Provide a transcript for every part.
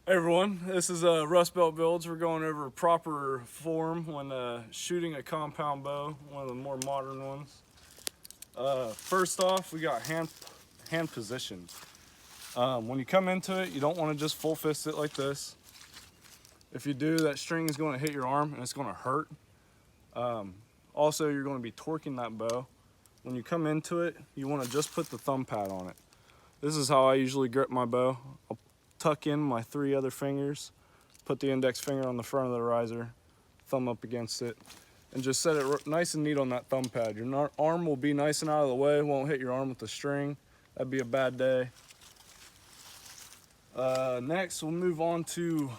Hey everyone, this is Rust Belt Builds. We're going over proper form when shooting a compound bow, one of the more modern ones. First off, we got hand position. When you come into it, you don't want to just full fist it like this. If you do, that string is going to hit your arm and it's going to hurt. Also, you're going to be torquing that bow. When you come into it, you want to just put the thumb pad on it. This is how I usually grip my bow. I'll tuck in my 3 other fingers, put the index finger on the front of the riser, thumb up against it, and just set it nice and neat on that thumb pad. Your arm will be nice and out of the way, won't hit your arm with the string. That'd be a bad day. Next, we'll move on to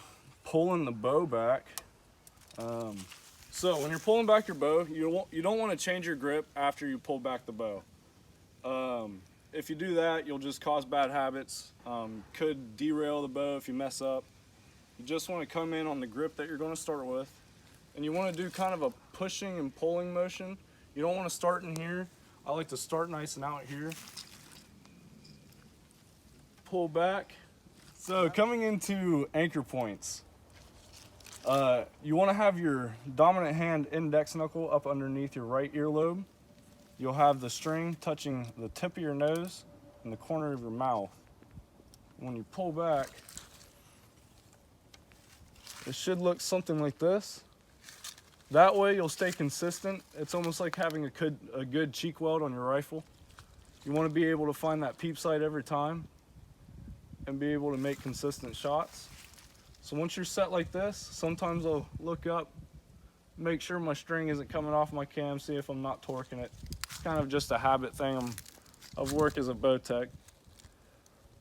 pulling the bow back. So when you're pulling back your bow, you don't want to change your grip after you pull back the bow. If you do that, you'll just cause bad habits. Could derail the bow if you mess up. You just want to come in on the grip that you're going to start with, and you want to do kind of a pushing and pulling motion. You don't want to start in here. I like to start nice and out here. Pull back. So coming into anchor points, you want to have your dominant hand index knuckle up underneath your right earlobe. You'll have the string touching the tip of your nose and the corner of your mouth. When you pull back, it should look something like this. That way you'll stay consistent. It's almost like having a good cheek weld on your rifle. You want to be able to find that peep sight every time and be able to make consistent shots. So once you're set like this, sometimes I'll look up, make sure my string isn't coming off my cam, see if I'm not torquing it. It's kind of just a habit thing of work as a bow tech.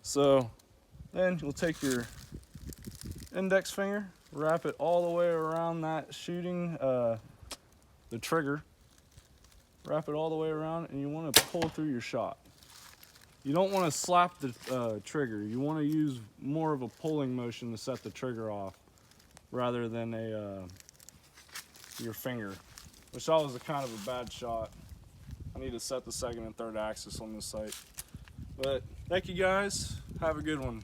So then you'll take your index finger, wrap it all the way around that shooting, the trigger. Wrap it all the way around, and you want to pull through your shot. You don't want to slap the trigger. You want to use more of a pulling motion to set the trigger off rather than your finger, which that was a kind of a bad shot. I need to set the second and third axis on this sight. But thank you guys. Have a good one.